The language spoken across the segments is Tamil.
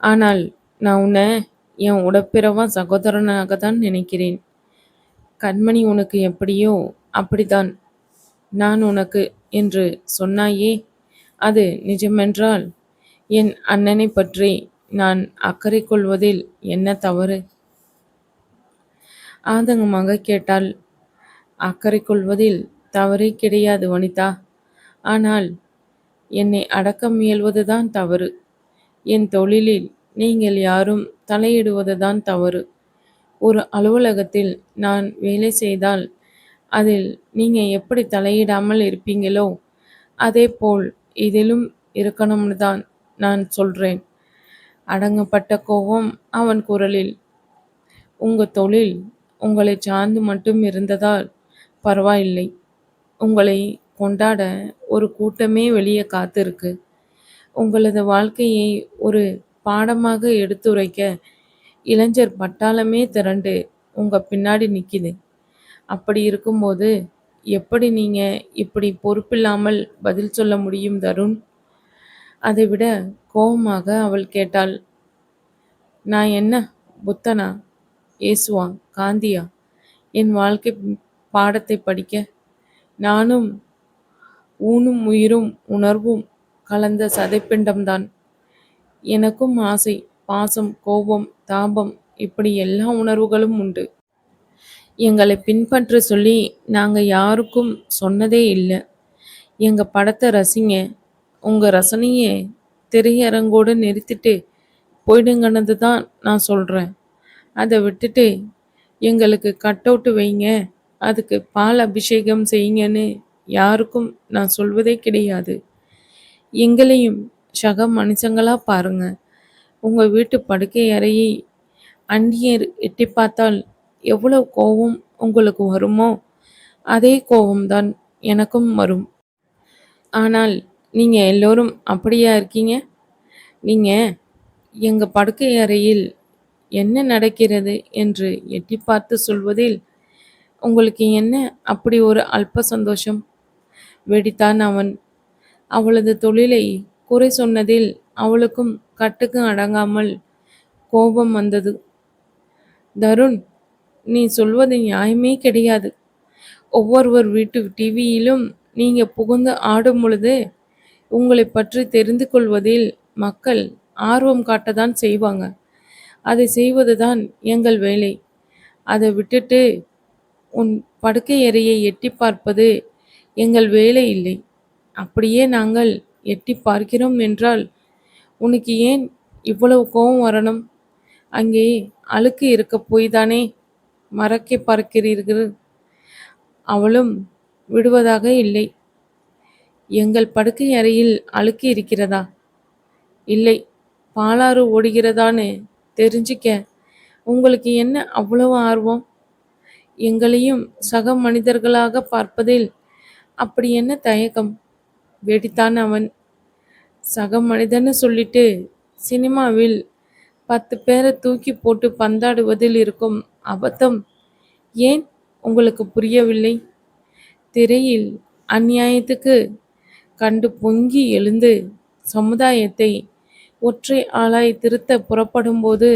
ஆனால் நான் உன்னை என் உடப்பிறவா சகோதரனாக தான் நினைக்கிறேன். கண்மணி உனக்கு எப்படியோ அப்படித்தான் நான் உனக்கு என்று சொன்னாயே, அது நிஜமென்றால் என் அண்ணனைப் பற்றி நான் அக்கறை கொள்வதில் என்ன தவறு? ஆதங்கமாக கேட்டாள். அக்கறை கொள்வதில் தவறே கிடையாது வனிதா. ஆனால் என்னை அடக்க முயல்வதுதான் தவறு. என் தொழிலில் நீங்கள் யாரும் தலையிடுவதுதான் தவறு. ஒரு அலுவலகத்தில் நான் வேலை செய்தால் அதில் நீங்க எப்படி தலையிடாமல் இருப்பீங்களோ அதேபோல் இதிலும் இருக்கணும்னு தான் நான் சொல்றேன். அடங்கப்பட்ட கோபம் அவன் குரலில். உங்க தொழில் உங்களை சார்ந்து மட்டும் இருந்ததால் பரவாயில்லை. உங்களை கொண்டாட ஒரு கூட்டமே வெளியே காத்திருக்கு. உங்களது வாழ்க்கையை ஒரு பாடமாக எடுத்துரைக்க இளைஞர் பட்டாளமே திரண்டு உங்க பின்னாடி நிக்குது. அப்படி இருக்கும்போது எப்படி நீங்க இப்படி பொறுப்பில்லாமல் பதில் சொல்ல முடியும் தருண்? அதைவிட கோபமாக அவள் கேட்டாள். நான் என்ன புத்தனா, இயேசுவா, காந்தியா என் வாழ்க்கை பாடத்தை படிக்க? நானும் ஊனும் உயிரும் உணர்வும் கலந்த சதைப்பிண்டம்தான். எனக்கும் ஆசை, பாசம், கோபம், தாபம் இப்படி எல்லா உணர்வுகளும் உண்டு. எங்களை பின்பற்ற சொல்லி நாங்க யாருக்கும் சொன்னதே இல்லை. எங்க படத்தை ரசிங்க. உங்க ரசனையை திரையரங்கோடு நிறுத்திட்டு போயிடுங்கன்னு தான் நான் சொல்றேன். அதை விட்டுட்டு எங்களுக்கு கட் அவுட் வைங்க, அதுக்கு பால் அபிஷேகம் செய்யுங்கன்னு யாருக்கும் நான் சொல்வதே கிடையாது. எங்களையும் சக மனுஷங்களா பாருங்க. உங்க வீட்டு படுக்கை அறையை அந்நியர் எட்டி பார்த்தால் எவ்வளவு கோபம் உங்களுக்கு வருமோ அதே கோபம்தான் எனக்கும் வரும். ஆனால் நீங்க எல்லோரும் அப்படியா இருக்கீங்க? நீங்க எங்க படுக்கை அறையில் என்ன நடக்கிறது என்று எட்டி பார்த்து சொல்வதில் உங்களுக்கு என்ன அப்படி ஒரு அல்ப சந்தோஷம்? வெடித்தான் அவன். அவளது தொழிலை குறை சொன்னதில் அவளுக்கும் கட்டுக்கு அடங்காமல் கோபம் வந்தது. தருண், நீ சொல்வது நியாயமே கிடையாது. ஒவ்வொருவர் வீட்டு டிவியிலும் நீங்க புகுந்து ஆடும் பொழுது உங்களை பற்றி தெரிந்து கொள்வதில் மக்கள் ஆர்வம் காட்டத்தான் செய்வாங்க. அதை செய்வதுதான் எங்கள் வேலை. அதை விட்டுட்டு உன் படுக்கை அறையை எட்டி பார்ப்பது எங்கள் வேலை இல்லை. அப்படியே நாங்கள் எட்டி பார்க்கிறோம் என்றால் உனக்கு ஏன் இவ்வளவு கோபம் வரணும்? அங்கே அழுக்கு இருக்க போய்தானே மறக்க பார்க்கிறீர்கள். அவளும் விடுவதாக இல்லை. எங்கள் படுக்கை அறையில் அழுக்கு இருக்கிறதா? இல்லை. பாலாறு ஓடுகிறதான்னு தெரிஞ்சுக்க உங்களுக்கு என்ன அவ்வளவு ஆர்வம்? எங்களையும் சக மனிதர்களாக பார்ப்பதில் அப்படி என்ன தயக்கம்? வெடித்தான் அவன். சக மனிதன்னு சொல்லிட்டு சினிமாவில் 10 பேரை தூக்கி போட்டு பந்தாடுவதில் இருக்கும் அபத்தம் ஏன் உங்களுக்கு புரியவில்லை? திரையில் அநியாயத்துக்கு கண்டு பொங்கி எழுந்து சமுதாயத்தை ஒற்றை ஆளாய் திருத்த புறப்படும்போது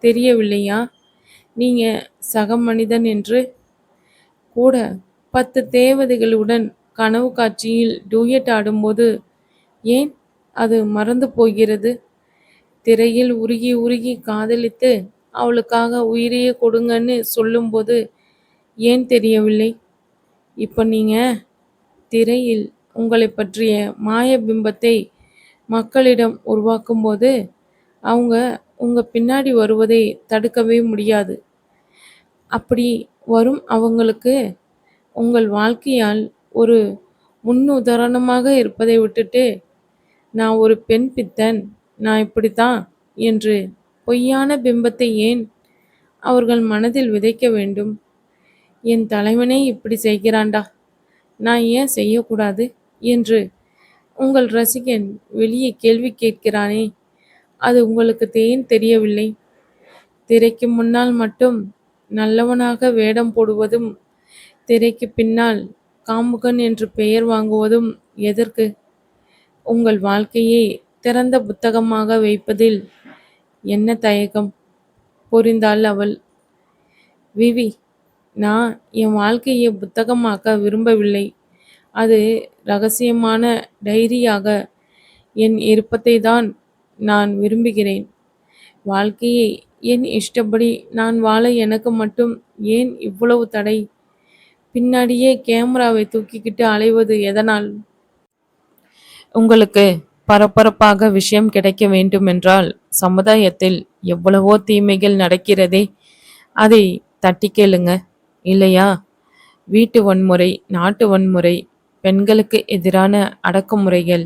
தெரியவில்லையா நீங்க சக மனிதன் என்று? கூட 10 தேவதைகளுடன் கனவு காட்சியில் டூயட் ஆடும்போது ஏன் அது மறந்து போகிறது? திரையில் உருகி உருகி காதலித்து அவளுக்காக உயிரையே கொடுங்கன்னு சொல்லும்போது ஏன் தெரியவில்லை? இப்போ நீங்க திரையில் உங்களை பற்றிய மாய பிம்பத்தை மக்களிடம் உருவாக்கும்போது அவங்க உங்க பின்னாடி வருவதை தடுக்கவே முடியாது. அப்படி வரும் அவங்களுக்கு உங்கள் வாழ்க்கையால் ஒரு முன்னுதாரணமாக இருப்பதை விட்டுட்டு நான் ஒரு பெண் பித்தன், நான் இப்படித்தான் என்று பொய்யான பிம்பத்தை ஏன் அவர்கள் மனதில் விதைக்க வேண்டும்? என் தலைவனே இப்படி செய்கிறான்டா, நான் ஏன் செய்யக்கூடாது என்று உங்கள் ரசிகன் வெளியே கேள்வி கேட்கிறானே, அது உங்களுக்கு ஏன் தெரியவில்லை? திரைக்கு முன்னால் மட்டும் நல்லவனாக வேடம் போடுவதும் திரைக்கு பின்னால் காமுகன் என்று பெயர் வாங்குவதும் எதற்கு? உங்கள் வாழ்க்கையை திறந்த புத்தகமாக வைப்பதில் என்ன தயக்கம்? புரிந்தாள் அவள். விவி, நான் என் வாழ்க்கையை புத்தகமாக்க விரும்பவில்லை. அது ரகசியமான டைரியாக என் இருப்பதை தான் நான் விரும்புகிறேன். வாழ்க்கையை என் இஷ்டப்படி நான் வாழ எனக்கு மட்டும் ஏன் இவ்வளவு தடை? பின்னாடியே கேமராவை தூக்கிக்கிட்டு அலைவது எதனால்? உங்களுக்கு பரபரப்பாக விஷயம் கிடைக்க வேண்டுமென்றால் சமுதாயத்தில் எவ்வளவோ தீமைகள் நடக்கிறதே, அதை தட்டி கேளுங்க. இல்லையா? வீட்டு வன்முறை, நாட்டு வன்முறை, பெண்களுக்கு எதிரான அடக்குமுறைகள்,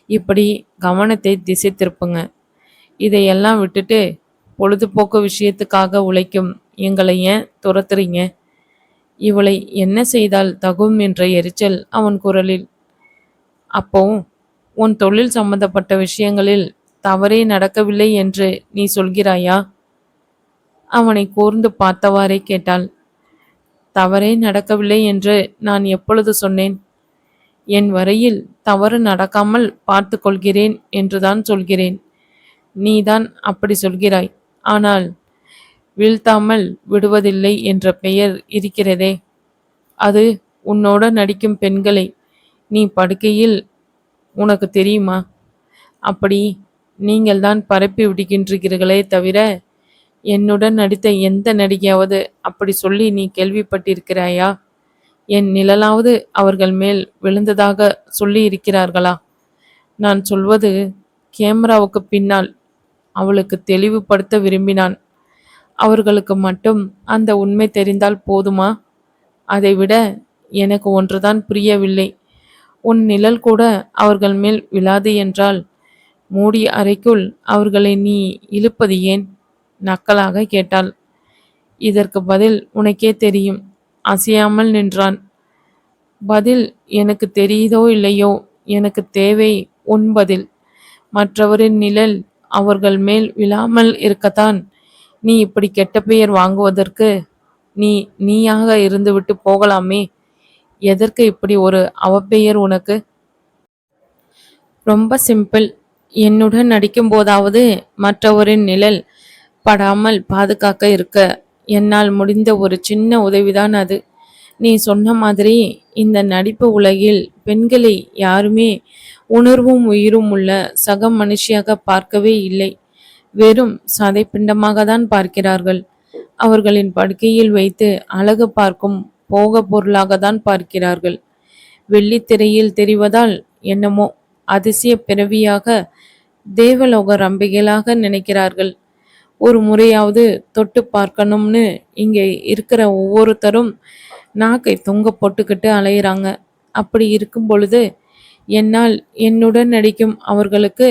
இப்படி கவனத்தை திசை திருப்புங்க. இதையெல்லாம் விட்டுட்டு பொழுதுபோக்கு விஷயத்துக்காக உழைக்கும் எங்களை ஏன் துரத்துறீங்க? இவளை என்ன செய்தால் தகும் என்ற எரிச்சல் அவன் குரலில். அப்போ உன் தொழில் சம்பந்தப்பட்ட விஷயங்களில் தவறே நடக்கவில்லை என்று நீ சொல்கிறாயா? அவனை கூர்ந்து பார்த்தவாறே கேட்டாள். தவறே நடக்கவில்லை என்று நான் எப்பொழுது சொன்னேன்? என் வரையில் தவறு நடக்காமல் பார்த்து கொள்கிறேன் என்றுதான் சொல்கிறேன். நீதான் அப்படி சொல்கிறாய். ஆனால் வீழ்த்தாமல் விடுவதில்லை என்ற பெயர் இருக்கிறதே, அது உன்னோட நடிக்கும் பெண்களை நீ படுக்கையில் உனக்கு தெரியுமா? அப்படி நீங்கள்தான் பரப்பி விடுகின்றீர்களே தவிர என்னுடன் நடித்த எந்த நடிகையாவது அப்படி சொல்லி நீ கேள்விப்பட்டிருக்கிறாயா? என் நிழலாவது அவர்கள் மேல் விழுந்ததாக சொல்லி இருக்கிறார்களா? நான் சொல்வது கேமராவுக்கு பின்னால். அவளுக்கு தெளிவுபடுத்த விரும்பினான். அவர்களுக்கு மட்டும் அந்த உண்மை தெரிந்தால் போதுமா? அதைவிட எனக்கு ஒன்றுதான் புரியவில்லை. உன் நிழல் கூட அவர்கள் மேல் விழாது என்றால் மூடிய அறைக்குள் அவர்களை நீ இழுப்பது ஏன்? நக்கலாக கேட்டாள். இதற்கு பதில் உனக்கே தெரியும். அசையாமல் நின்றான். பதில் எனக்கு தெரியுதோ இல்லையோ, எனக்கு தேவை உன் பதில். மற்றவரின் நிழல் அவர்கள் மேல் விழாமல் இருக்கத்தான் நீ இப்படி கெட்ட பெயர் வாங்குவதற்கு நீயாக இருந்துவிட்டு போகலாமே. எதற்கு இப்படி ஒரு அவப்பெயர் உனக்கு? ரொம்ப சிம்பிள். என்னுடன் நடிக்கும் போதாவது மற்றவரின் நிழல் படாமல் பாதுகாக்க இருக்க என்னால் முடிந்த ஒரு சின்ன உதவிதான் அது. நீ சொன்ன மாதிரி இந்த நடிப்பு உலகில் பெண்களை யாருமே உணர்வும் உயிரும் உள்ள சக மனுஷியாக பார்க்கவே இல்லை. வெறும் சதை பிண்டமாக தான் பார்க்கிறார்கள். அவர்களின் படுக்கையில் வைத்து அழகு பார்க்கும் போக பொருளாக தான் பார்க்கிறார்கள். வெள்ளித்திரையில் தெரிவதால் என்னமோ அதிசய பிறவியாக தேவலோக ரம்பிகளாக நினைக்கிறார்கள். ஒரு முறையாவது தொட்டு பார்க்கணும்னு இங்கே இருக்கிற ஒவ்வொருத்தரும் நாக்கை தொங்க போட்டுக்கிட்டு அலையிறாங்க. அப்படி இருக்கும் பொழுது என்னால் என்னுடன் நடிக்கும் அவர்களுக்கு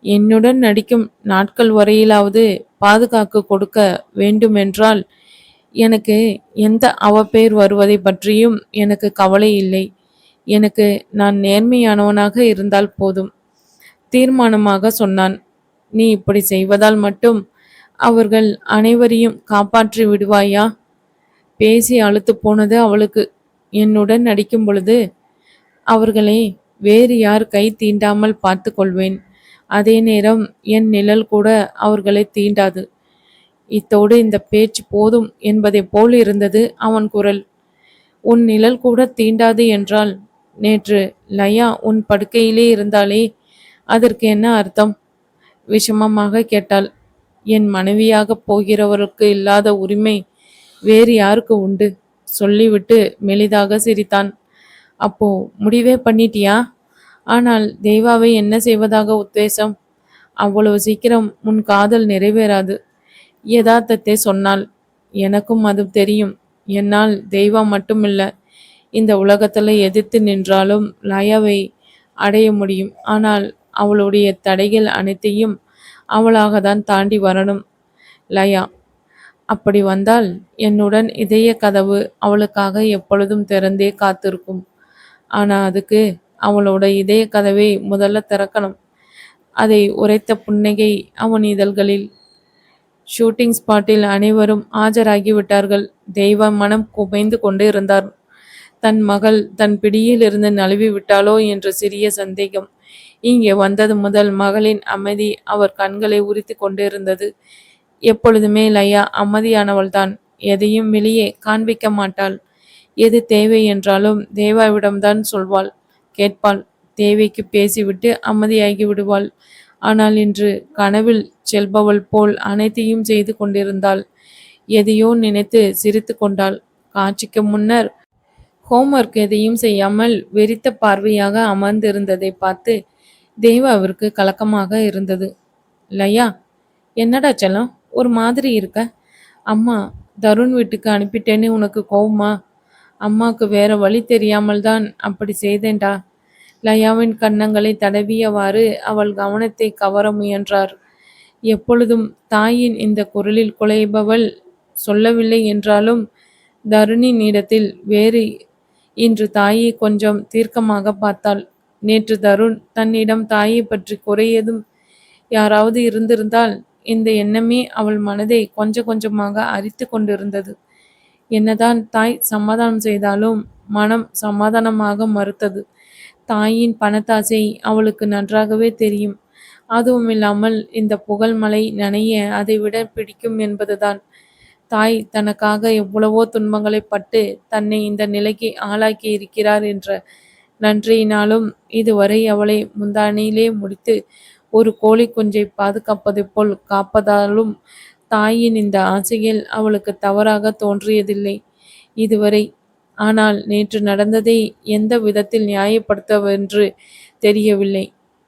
என்னுடன் நடிக்கும் நாட்கள் வரையிலாவது பாதுகாப்பு கொடுக்க வேண்டுமென்றால் எனக்கு எந்த அவப்பெயர் வருவதை பற்றியும் எனக்கு கவலை இல்லை. எனக்கு நான் நேர்மையானவனாக இருந்தால் போதும், தீர்மானமாக சொன்னான். நீ இப்படி செய்வதால் மட்டும் அவர்கள் அனைவரையும் காப்பாற்றி விடுவாயா? பேசி அழுத்து போனது அவளுக்கு. என்னுடன் நடிக்கும் பொழுது அவர்களை வேறு யார் கை தீண்டாமல் பார்த்து கொள்வேன். அதே நேரம் என் நிழல் கூட அவர்களை தீண்டாது. இத்தோடு இந்த பேச்சு போதும் என்பதை போல் இருந்தது அவன் குரல். உன் நிழல் கூட தீண்டாது என்றால் நேற்று லயா உன் படுக்கையிலே இருந்தாலே அதற்கு என்ன அர்த்தம்? விஷமமாக கேட்டாள். என் மனைவியாக போகிறவருக்கு இல்லாத உரிமை வேறு யாருக்கு உண்டு? சொல்லிவிட்டு மெலிதாக சிரித்தான். அப்போ முடிவே பண்ணிட்டியா? ஆனால் தெய்வாவை என்ன செய்வதாக உத்தேசம்? அவ்வளவு சீக்கிரம் உன் காதல் நிறைவேறாது. யதார்த்தத்தை சொன்னால். எனக்கும் அது தெரியும். என்னால் தெய்வா மட்டுமில்ல, இந்த உலகத்துல எதிர்த்து நின்றாலும் லயாவை அடைய முடியும். ஆனால் அவளுடைய தடைகள் அனைத்தையும் அவளாக தான் தாண்டி வரணும். லயா அப்படி வந்தால் என்னுடன் இதய கதவு அவளுக்காக எப்பொழுதும் திறந்தே காத்திருக்கும். ஆனா அதுக்கு அவளோட இதய கதவை முதல்ல திறக்கணும். அதை உரைத்த புன்னகை அவன் இதழ்களில். ஷூட்டிங் ஸ்பாட்டில் அனைவரும் ஆஜராகிவிட்டார்கள். தெய்வ மனம் குமைந்து கொண்டு இருந்தார். தன் மகள் தன் பிடியில் இருந்து நழுவி விட்டாளோ என்ற சிறிய சந்தேகம் இங்கே வந்தது முதல் மகளின் அமைதி அவர் கண்களை உரித்து கொண்டிருந்தது. எப்பொழுதுமே லயா அமைதியானவள்தான். எதையும் வெளியே காண்பிக்க மாட்டாள். எது தேவை என்றாலும் தேவாவிடம்தான் சொல்வாள், கேட்பாள். தேவைக்கு பேசிவிட்டு அமைதியாகி விடுவாள். ஆனால் இன்று கனவில் செல்பவள் போல் அனைத்தையும் செய்து கொண்டிருந்தாள். எதையோ நினைத்து சிரித்து கொண்டாள். காட்சிக்கு முன்னர் ஹோம்ஒர்க் எதையும் செய்யாமல் வெறித்த பார்வையாக அமர்ந்திருந்ததை பார்த்து தேவாவிற்கு கலக்கமாக இருந்தது. லயா, என்னடா செல்லம், ஒரு மாதிரி இருக்க? அம்மா தருண் வீட்டுக்கு அனுப்பிட்டேன்னு உனக்கு கோவமா? அம்மாவுக்கு வேற வழி தெரியாமல் தான் அப்படி செய்தேன்டா. லயாவின் கன்னங்களை தடவியவாறு அவள் கவனத்தை கவர முயன்றார். எப்பொழுதும் தாயின் இந்த குரலில் குலைபவள் சொல்லவில்லை என்றாலும் தருணின் இடத்தில் வேறு. இன்று தாயை கொஞ்சம் தீர்க்கமாக பார்த்தாள். நேற்று தருண் தன்னிடம் தாயை பற்றி குறையதும் யாராவது இருந்திருந்தால் இந்த எண்ணமே அவள் மனதை கொஞ்சம் கொஞ்சமாக அரித்து கொண்டிருந்தது. என்னதான் தாய் சமாதானம் செய்தாலும் மனம் சமாதானமாக மறுத்தது. தாயின் பணத்தாசை அவளுக்கு நன்றாகவே தெரியும். அதுவும் இல்லாமல் இந்த புகழ் மலை நனைய அதை விட பிடிக்கும் என்பதுதான். தாய் தனக்காக எவ்வளவோ துன்பங்களை பட்டு தன்னை இந்த நிலைக்கு ஆளாக்கி இருக்கிறார் என்ற நன்றியினாலும் இதுவரை அவளை முந்தானியிலே முடித்து ஒரு கோழி குஞ்சை பாதுகாப்பதை போல் காப்பதாலும் தாயின் இந்த ஆசையில் அவளுக்கு தவறாக தோன்றியதில்லை இதுவரை. ஆனால் நேற்று நடந்ததை எந்த விதத்தில் நியாயப்படுத்தவென்று தெரியவில்லை.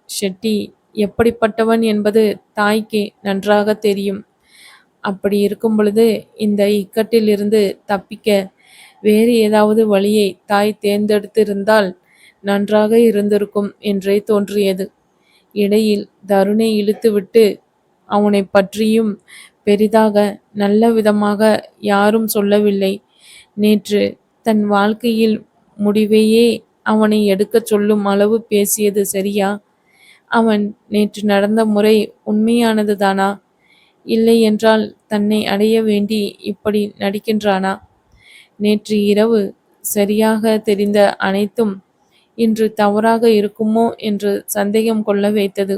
ஷெட்டி எப்படிப்பட்டவன் என்பது தாய்க்கு நன்றாக தெரியும். அப்படி இருக்கும் பொழுது இந்த இக்கட்டில் இருந்து தப்பிக்க வேறு ஏதாவது வழியை தாய் தேர்ந்தெடுத்திருந்தால் நன்றாக இருந்திருக்கும் என்றே தோன்றியது. இடையில் தருணை இழுத்துவிட்டு அவனை பற்றியும் பெரிதாக நல்ல விதமாக யாரும் சொல்லவில்லை. நேற்று தன் வாழ்க்கையில் முடிவையே அவனை எடுக்கச் சொல்லும் அளவு பேசியது சரியா? அவன் நேற்று நடந்த முறை உண்மையானது தானா? இல்லை என்றால் தன்னை அடைய வேண்டி இப்படி நடிக்கின்றானா? நேற்று இரவு சரியாக தெரிந்த அனைத்தும் இன்று தவறாக இருக்குமோ என்று சந்தேகம் கொள்ள வைத்தது.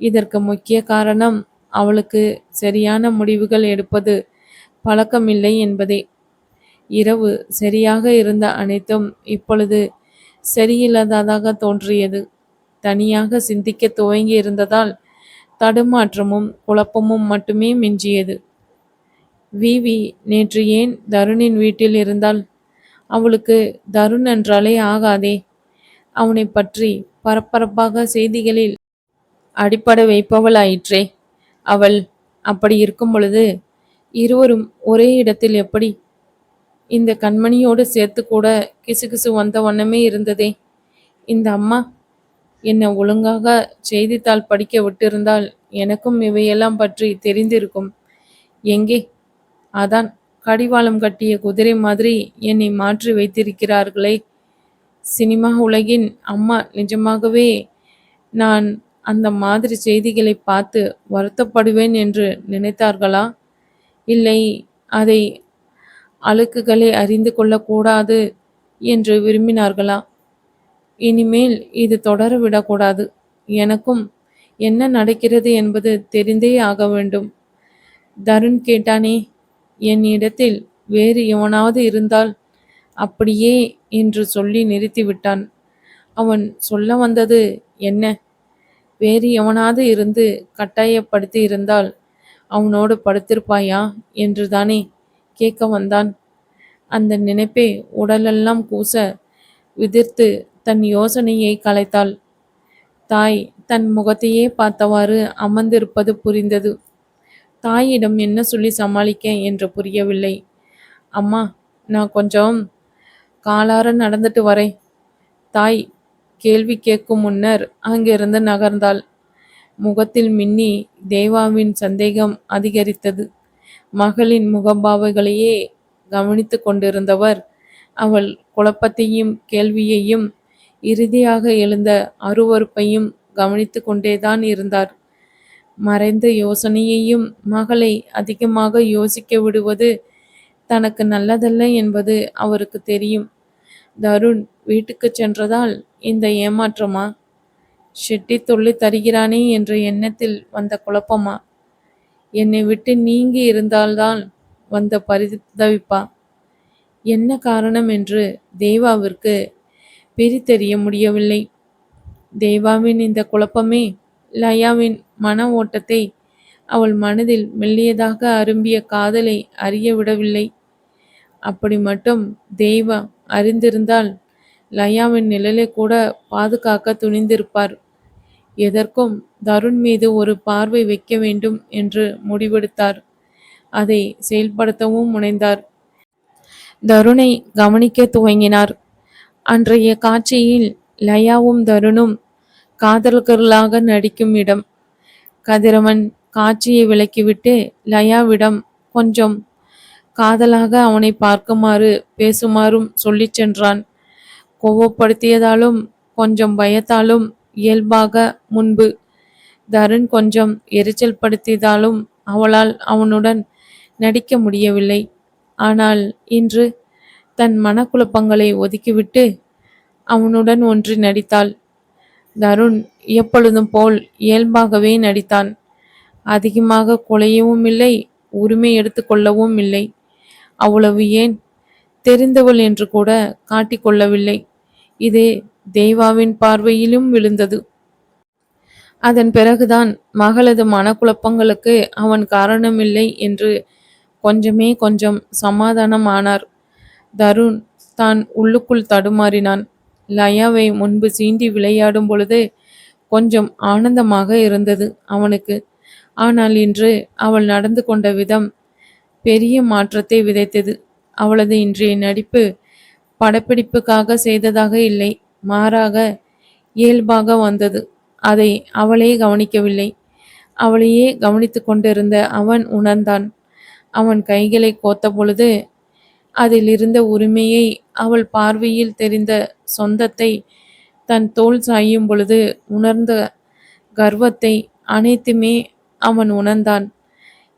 இதற்கு முக்கிய காரணம் அவளுக்கு சரியான முடிவுகள் எடுப்பது பழக்கமில்லை என்பதே. இரவு சரியாக இருந்த அனைத்தும் இப்பொழுது சரியில்லாததாக தோன்றியது. தனியாக சிந்திக்க துவங்கி இருந்ததால் தடுமாற்றமும் குழப்பமும் மட்டுமே மிஞ்சியது. விவி நேற்று ஏன் தருணின் வீட்டில் இருந்தால்? அவளுக்கு தருண் என்றாலே ஆகாதே. அவனை பற்றி பரபரப்பாக செய்திகளில் அடிப்படை வைப்பவளாயிற்றே அவள். அப்படி இருக்கும் பொழுது இருவரும் ஒரே இடத்தில் எப்படி? இந்த கண்மணியோடு சேர்த்து கூட கிசுகிசு வந்த வண்ணமே இருந்ததே. இந்த அம்மா என்னை ஒழுங்காக செய்தித்தாள் படிக்க விட்டிருந்தால் எனக்கும் இவையெல்லாம் பற்றி தெரிந்திருக்கும். எங்கே? அதான் கடிவாளம் கட்டிய குதிரை மாதிரி என்னை மாற்றி வைத்திருக்கிறார்களே. சினிமா உலகின் அம்மா நிஜமாகவே நான் அந்த மாதிரி செய்திகளை பார்த்து வருத்தப்படுவேன் என்று நினைத்தார்களா? இல்லை அதை அழுக்குகளை அறிந்து கொள்ளக்கூடாது என்று விரும்பினார்களா? இனிமேல் இது தொடர விடக்கூடாது. எனக்கும் என்ன நடக்கிறது என்பது தெரிந்தே ஆக வேண்டும். தருண் கேட்டானே, என் இடத்தில் வேறு எவனாவது இருந்தால் அப்படியே என்று சொல்லி நிறுத்திவிட்டான். அவன் சொல்ல வந்தது என்ன? வேறு எவனாவது இருந்து கட்டாயப்படுத்தி இருந்தால் அவனோடு படுத்திருப்பாயா என்று தானே கேட்க வந்தான். அந்த நினைப்பை உடலெல்லாம் கூச விதிர்த்து தன் யோசனையை கலைத்தாள். தாய் தன் முகத்தையே பார்த்தவாறு அமர்ந்திருப்பது புரிந்தது. தாயிடம் என்ன சொல்லி சமாளிக்க என்று புரியவில்லை. அம்மா, நான் கொஞ்சம் காலார நடந்துட்டு வரேன். தாய் கேள்வி கேட்கும் முன்னர் அங்கிருந்து நகர்ந்தாள். முகத்தில் மின்னி தேவாவின் சந்தேகம் அதிகரித்தது. மகளின் முகபாவைகளையே கவனித்து கொண்டிருந்தவர் அவள் குழப்பத்தையும் கேள்வியையும் இறுதியாக எழுந்த அருவருப்பையும் கவனித்து கொண்டேதான் இருந்தார். மறைந்த யோசனையையும் மகளை அதிகமாக யோசிக்க விடுவது தனக்கு நல்லதல்ல என்பது அவருக்கு தெரியும். தருண் வீட்டுக்கு சென்றதால் இந்த ஏமாற்றமா? ஷெட்டி தொல்லை தருகிறானே என்ற எண்ணத்தில் வந்த குழப்பமா, என்னை விட்டு நீங்கி இருந்தால்தான் வந்த பரிதவிப்பா? என்ன காரணம் என்று தேவாவிற்கு பிரித்தறிய முடியவில்லை. தேவாவின் இந்த குழப்பமே லயாவின் மன ஓட்டத்தை, அவள் மனதில் மெல்லியதாக அரும்பிய காதலை அறிய விடவில்லை. அப்படி மட்டும் தேவா அறிந்திருந்தால் லயாவின் நிழலை கூட பாதுகாக்க துணிந்திருப்பார். எதற்கும் தருண் மீது ஒரு பார்வை வைக்க வேண்டும் என்று முடிவெடுத்தார். அதை செயல்படுத்தவும் முனைந்தார். தருணை கவனிக்க துவங்கினார். அன்றைய காட்சியில் லயாவும் தருணும் காதலர்களாக நடிக்கும் இடம். கதிரவன் காட்சியை விலக்கிவிட்டு லயாவிடம் கொஞ்சம் காதலாக அவனை பார்க்குமாறு பேசுமாறும் சொல்லிச் சென்றான். கோவப்படுத்தியதாலும் கொஞ்சம் பயத்தாலும் இயல்பாக முன்பு தருண் கொஞ்சம் எரிச்சல் படுத்தியதாலும் அவளால் அவனுடன் நடிக்க முடியவில்லை. ஆனால் இன்று தன் மனக்குழப்பங்களை ஒதுக்கிவிட்டு அவனுடன் ஒன்றி நடித்தாள். தருண் எப்பொழுதும் போல் இயல்பாகவே நடித்தான். அதிகமாக குலையவும் இல்லை, உரிமை எடுத்துக்கொள்ளவும் இல்லை. அவ்வளவு ஏன், தெரிந்தவள் என்று கூட காட்டிக்கொள்ளவில்லை. இது தேவாவின் பார்வையிலும் விழுந்தது. அதன் பிறகுதான் மகளது மனக்குழப்பங்களுக்கு அவன் காரணமில்லை என்று கொஞ்சமே கொஞ்சம் சமாதானம் ஆனார். தருண் தான் உள்ளுக்குள் தடுமாறினான். லயாவை முன்பு சீண்டி விளையாடும் பொழுது கொஞ்சம் ஆனந்தமாக இருந்தது அவனுக்கு. ஆனால் இன்று அவள் நடந்து கொண்ட விதம் பெரிய மாற்றத்தை விதைத்தது. அவளது இன்றைய நடிப்பு படப்பிடிப்புக்காக செய்ததாக இல்லை, மாறாக இயல்பாக வந்தது. அதை அவளே கவனிக்கவில்லை. அவளையே கவனித்து கொண்டிருந்த அவன் உணர்ந்தான். அவன் கைகளை கோத்த பொழுது அதில் இருந்த உரிமையை, அவள் பார்வையில் தெரிந்த சொந்தத்தை, தன் தோள் சாயும் பொழுது உணர்ந்த கர்வத்தை, அனைத்துமே அவன் உணர்ந்தான்.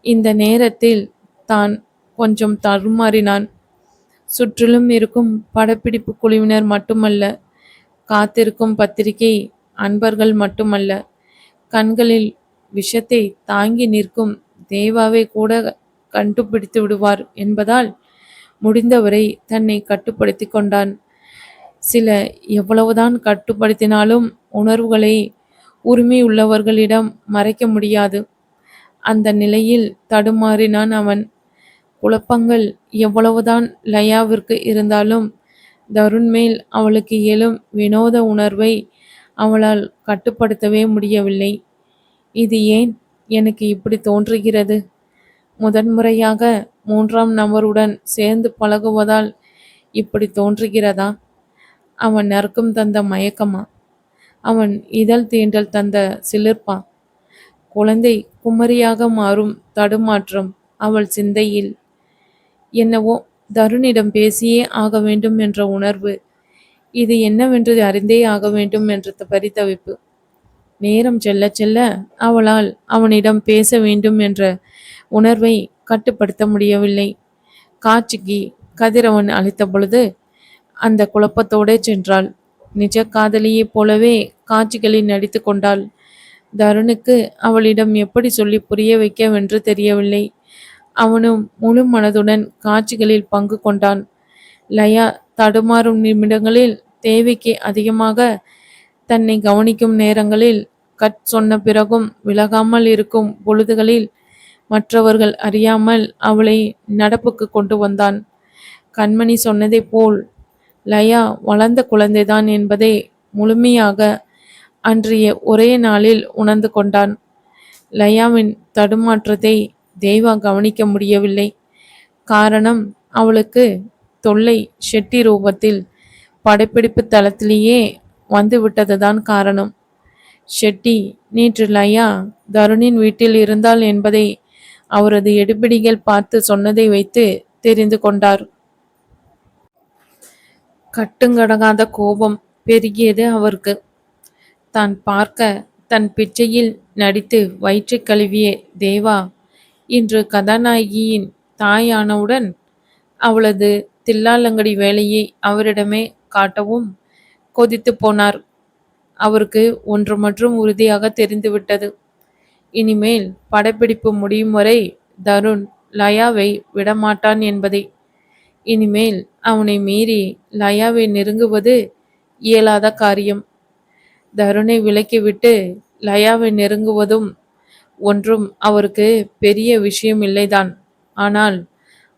இந்த நேரத்தில் தான் கொஞ்சம் தடுமாறினான். சுற்றிலும் இருக்கும் படப்பிடிப்பு குழுவினர் மட்டுமல்ல, காத்திருக்கும் பத்திரிகை அன்பர்கள் மட்டுமல்ல, கண்களில் விஷத்தை தாங்கி நிற்கும் தேவாவை கூட கண்டுபிடித்து விடுவார் என்பதால் முடிந்தவரை தன்னை கட்டுப்படுத்தி கொண்டான். சில எவ்வளவுதான் கட்டுப்படுத்தினாலும் உணர்வுகளை உரிமை உள்ளவர்களிடம் மறைக்க முடியாது. அந்த நிலையில் தடுமாறினான் அவன். குழப்பங்கள் எவ்வளவுதான் லயாவிற்கு இருந்தாலும் தருண் மேல் அவளுக்கு எழும் வினோத உணர்வை அவளால் கட்டுப்படுத்தவே முடியவில்லை. இது ஏன் எனக்கு இப்படி தோன்றுகிறது? முதன்முறையாக மூன்றாம் நபருடன் சேர்ந்து பழகுவதால் இப்படி தோன்றுகிறதா? அவன் நறுக்கும் தந்த மயக்கமா? அவன் இதழ் தீண்டல் தந்த சிலிர்ப்பா? குழந்தை குமரியாக மாறும் தடுமாற்றம் அவள் சிந்தையில். என்னவோ தருணிடம் பேசியே ஆக வேண்டும் என்ற உணர்வு. இது என்னவென்று அறிந்தே ஆக வேண்டும் என்ற பரிதவிப்பு. நேரம் செல்ல செல்ல அவளால் அவனிடம் பேச வேண்டும் என்ற உணர்வை கட்டுப்படுத்த முடியவில்லை. காட்சிக்கு கதிரவன் அழைத்த பொழுது அந்த குழப்பத்தோடே சென்றாள். நிஜ காதலியைப் போலவே காட்சிகளில் நடித்து கொண்டாள். தருணுக்கு அவளிடம் எப்படி சொல்லி புரிய வைக்கவென்று தெரியவில்லை. அவனும் முழு மனதுடன் காட்சிகளில் பங்கு கொண்டான். லயா தடுமாறும் நிமிடங்களில், தேவைக்கு அதிகமாக தன்னை கவனிக்கும் நேரங்களில், கட் சொன்ன பிறகும் விலகாமல் இருக்கும் பொழுதுகளில் மற்றவர்கள் அறியாமல் அவளை நடப்புக்கு கொண்டு வந்தான். கண்மணி சொன்னதைப் போல் லயா வளர்ந்த குழந்தைதான் என்பதை முழுமையாக அன்றைய ஒரே நாளில் உணர்ந்து கொண்டான். லயாவின் தடுமாற்றத்தை தேவா கவனிக்க முடியவில்லை. காரணம், அவளுக்கு தொல்லை ஷெட்டி ரூபத்தில் படப்பிடிப்பு தளத்திலேயே வந்துவிட்டதுதான் காரணம். ஷெட்டி நேற்று லயா தருணின் வீட்டில் இருந்தாள் என்பதை அவரது எடுபிடிகள் பார்த்து சொன்னதை வைத்து தெரிந்து கொண்டார். கட்டுங்கடங்காத கோபம் பெருகியது அவருக்கு. தான் பார்க்க தன் பிச்சையில் நடித்து வயிற்றை கழுவிய தேவா இன்று கதாநாயகியின் தாயானவுடன் அவளது தில்லாலங்கடி வேலையை அவரிடமே காட்டவும் கொதித்து போனார். அவருக்கு ஒன்று மற்றும் உறுதியாக தெரிந்துவிட்டது. இனிமேல் படப்பிடிப்பு முடியும் வரை தருண் லயாவை விடமாட்டான் என்பதை. இனிமேல் அவனை மீறி லயாவை நெருங்குவது இயலாத காரியம். தருணை விலக்கிவிட்டு லயாவை நெருங்குவதும் ஒன்றும் அவருக்கு பெரிய விஷயம் இல்லைதான். ஆனால்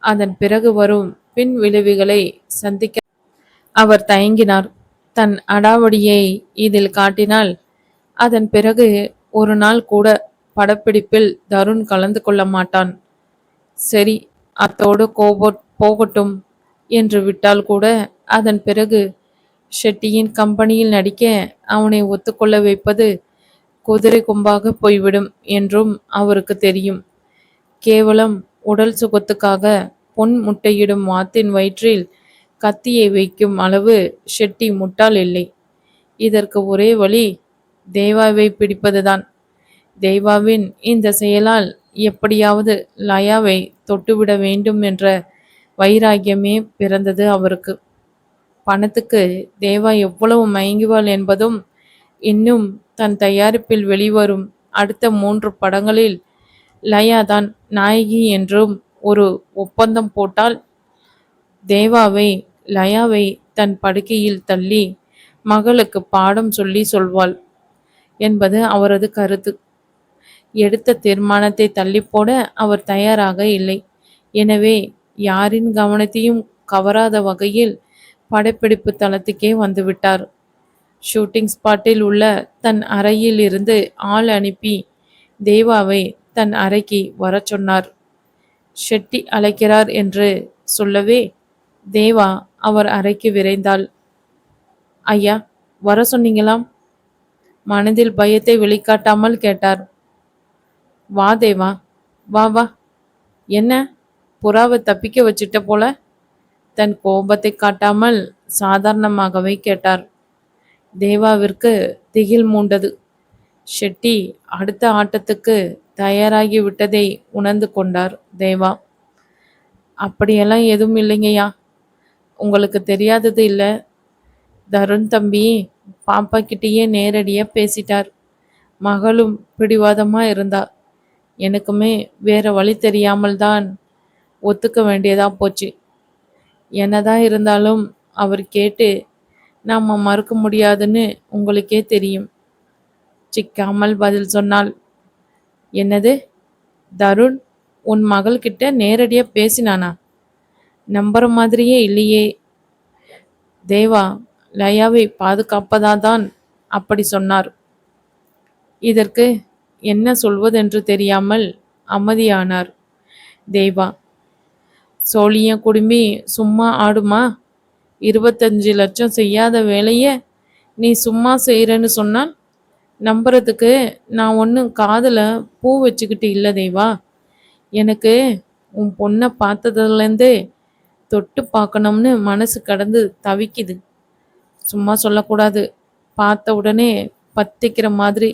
அதன் பிறகு வரும் பின் விளைவுகளை சந்திக்க அவர் தயங்கினார். தன் அடாவடியை இதில் காட்டினால் அதன் பிறகு ஒரு நாள் கூட படப்பிடிப்பில் தருண் கலந்து கொள்ள மாட்டான். சரி, அத்தோடு போகட்டும் என்று விட்டால் கூட அதன் பிறகு ஷெட்டியின் கம்பெனியில் நடிக்க அவனை ஒத்துக்கொள்ள வைப்பது குதிரை கொம்பாக போய்விடும் என்றும் அவருக்கு தெரியும். கேவலம் உடல் சுகத்துக்காக பொன் முட்டையிடும் வாத்தின் வயிற்றில் கத்தியை வைக்கும் அளவு ஷெட்டி முட்டாள் இல்லை. இதற்கு ஒரே வழி தேவாவை பிடிப்பதுதான். தேவாவின் இந்த செயலால் எப்படியாவது லயாவை தொட்டுவிட வேண்டும் என்ற வைராகியமே பிறந்தது அவருக்கு. பணத்துக்கு தேவா எவ்வளவு மயங்குவாள் என்பதும், இன்னும் தன் தயாரிப்பில் வெளிவரும் அடுத்த 3 படங்களில் லயா தான் நாயகி என்றும் ஒரு ஒப்பந்தம் போட்டால் தேவாவை லயாவை தன் படுக்கையில் தள்ளி மகளுக்கு பாடம் சொல்வாள் என்பது அவரது கருத்து. எடுத்த தீர்மானத்தை தள்ளிப்போட அவர் தயாராக இல்லை. எனவே யாரின் கவனத்தையும் கவராத வகையில் படப்பிடிப்பு தளத்துக்கே வந்துவிட்டார். ஷூட்டிங் ஸ்பாட்டில் உள்ள தன் அறையில் இருந்து ஆள் அனுப்பி தேவாவை தன் அறைக்கு வர சொன்னார். ஷெட்டி அழைக்கிறார் என்று சொல்லவே தேவா அவர் அறைக்கு விரைந்தாள். ஐயா, வர சொன்னீங்களாம்? மனதில் பயத்தை வெளிக்காட்டாமல் கேட்டார். வா தேவா, வா வா. என்ன, புறாவை தப்பிக்க வச்சிட்ட போல? தன் கோபத்தை காட்டாமல் சாதாரணமாகவே கேட்டார். தேவாவிற்கு திகில் மூண்டது. ஷெட்டி அடுத்த ஆட்டத்துக்கு தயாராகி விட்டதை உணர்ந்து கொண்டார் தேவா. அப்படியெல்லாம் எதுவும் இல்லைங்கய்யா, உங்களுக்கு தெரியாதது இல்லை. தருண் தம்பி பாப்பா கிட்டேயே நேரடியாக பேசிட்டார். மகளும் பிடிவாதமாக இருந்தா. எனக்குமே வேற வழி தெரியாமல் தான் ஒத்துக்க வேண்டியதா போச்சு. என்னதான் இருந்தாலும் அவர் கேட்டு நாம் மறுக்க முடியாதுன்னு உங்களுக்கே தெரியும். சிக்காமல் பதில் சொன்னாள். என்னது, தருண் உன் மகள்கிட்ட நேரடியாக பேசினானா? நம்புற மாதிரியே இல்லையே. தேவா லயாவை பாதுகாப்பதாதான் அப்படி சொன்னார். இதற்கு என்ன சொல்வதென்று தெரியாமல் அமைதியானார் தேவா. சோழிய குடுமி சும்மா ஆடுமா? 25 லட்சம் செய்யாத வேலைய நீ சும்மா செய்கிறன்னு சொன்னால் நம்புறதுக்கு நான் ஒன்றும் காதில் பூ வச்சுக்கிட்டு இல்லை தேவா. எனக்கு உன் பொண்ணை பார்த்ததுலேருந்தே தொட்டு பார்க்கணும்னு மனசு கடந்து தவிக்குது. சும்மா சொல்லக்கூடாது. பார்த்த உடனே பத்திக்கிற மாதிரி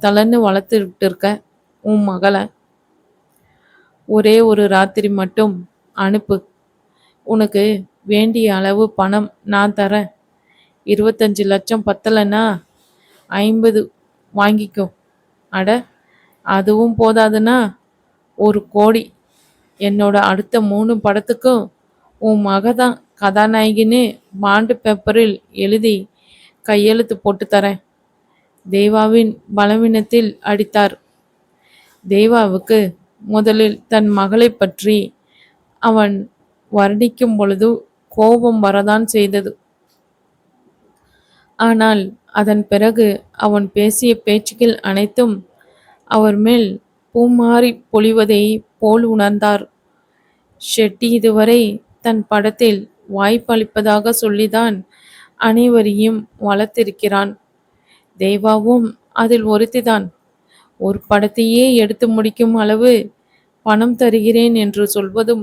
தளன்னு வளர்த்துக்கிட்டு இருக்க உன் மகளை. ஒரே ஒரு ராத்திரி மட்டும் அனுப்பு. உனக்கு வேண்டிய அளவு பணம் நான் தரேன். 25 லட்சம் பத்தலைன்னா 50 வாங்கிக்கோ. அட, அதுவும் போதாதுன்னா 1 கோடி. என்னோட அடுத்த 3 படத்துக்கும் உன் மக தான் கதாநாயகின்னு பாண்டு பேப்பரில் எழுதி கையெழுத்து போட்டு தரேன். தேவாவின் பலவீனத்தில் அடித்தார். தேவாவுக்கு முதலில் தன் மகளை பற்றி அவன் வர்ணிக்கும் பொழுது கோபம் வரதான் செய்தது. ஆனால் அதன் பிறகு அவன் பேசிய பேச்சுக்கள் அனைத்தும் அவர் மேல் பூமாறி பொழிவதை போல் உணர்ந்தார். ஷெட்டி இதுவரை தன் படத்தில் வாய்ப்பளிப்பதாக சொல்லிதான் அனைவரையும் வளர்த்திருக்கிறான். தேவாவும் அதில் ஒருத்திதான். ஒரு படத்தையே எடுத்து முடிக்கும் அளவு பணம் தருகிறேன் என்று சொல்வதும்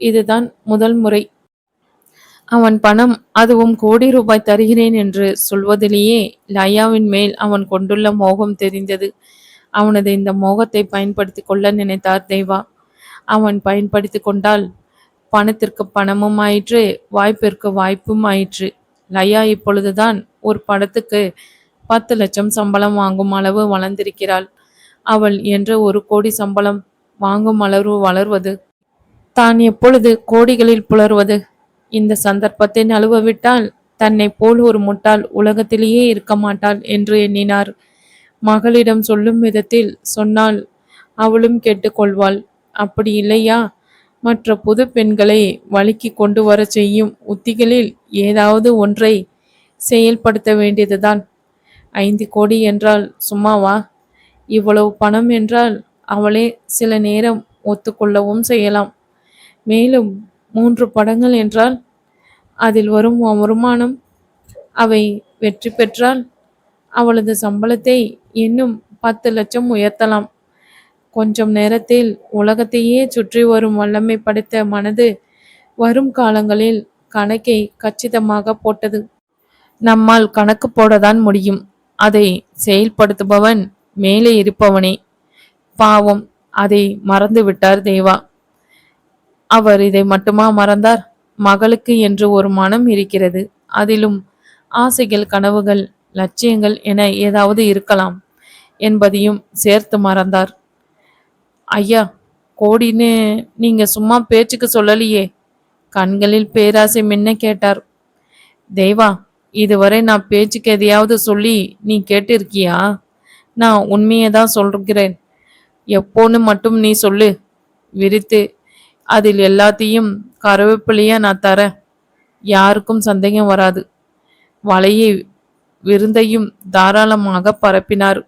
இதுதான் முதல் முறை. அவன் பணம், அதுவும் கோடி ரூபாய் தருகிறேன் என்று சொல்வதிலேயே லயாவின் மேல் அவன் கொண்டுள்ள மோகம் தெரிந்தது. அவனது இந்த மோகத்தை பயன்படுத்தி கொள்ள நினைத்தார் தேவா. அவன் பயன்படுத்தி கொண்டால் பணத்திற்கு பணமும் ஆயிற்று, வாய்ப்பிற்கு வாய்ப்பும் ஆயிற்று. லயா இப்பொழுதுதான் ஒரு படத்துக்கு 10 லட்சம் சம்பளம் வாங்கும் அளவு வளர்ந்திருக்கிறாள். அவள் என்ற 1 கோடி சம்பளம் வாங்கும் அளவு வளர்வது தான் எப்பொழுது கோடிகளில் புலர்வது? இந்த சந்தர்ப்பத்தை நழுவவிட்டால் தன்னை போல் ஒரு முட்டாள் உலகத்திலேயே இருக்க மாட்டாள் என்று எண்ணினார். மகளிடம் சொல்லும் விதத்தில் சொன்னால் அவளும் கேட்டுக்கொள்வாள். அப்படி இல்லையா, மற்ற புது பெண்களை வழுக்கி கொண்டு வர செய்யும் உத்திகளில் ஏதாவது ஒன்றை செயல்படுத்த வேண்டியதுதான். 5 கோடி என்றால் சும்மாவா? இவ்வளவு பணம் என்றால் அவளே சில நேரம் ஒத்துக்கொள்ளவும் செய்யலாம். மேலும் 3 படங்கள் என்றால் அதில் வரும் வருமானம், அவை வெற்றி பெற்றால் அவளது சம்பளத்தை இன்னும் 10 லட்சம் உயர்த்தலாம். கொஞ்சம் நேரத்தில் உலகத்தையே சுற்றி வரும் வல்லமை படைத்த மனது வரும் காலங்களில் கணக்கை கச்சிதமாக போட்டது. நம்மால் கணக்கு போடத்தான் முடியும். அதை செயல்படுத்துபவன் மேலே இருப்பவனே. பாவம், அதை மறந்து விட்டார் தேவா. அவர் இதை மட்டுமா மறந்தார்? மகளுக்கு என்று ஒரு மனம் இருக்கிறது. அதிலும் ஆசைகள், கனவுகள், லட்சியங்கள் என ஏதாவது இருக்கலாம் என்பதையும் சேர்த்து மறந்தார். ஐயா, கோடின்னு நீங்க சும்மா பேச்சுக்கு சொல்லலையே? கண்களில் பேராசை மின்ன கேட்டார். தேவா, இதுவரை நான் பேச்சுக்கு எதையாவது சொல்லி நீ கேட்டிருக்கியா? நான் உண்மையை தான் சொல்கிறேன். எப்போன்னு மட்டும் நீ சொல்லு. விரித்து அதில் எல்லாத்தையும் கருவேப்பிலையா நான் தரேன். யாருக்கும் சந்தேகம் வராது. வலையை விருந்தையும் தாராளமாக பரப்பினார்.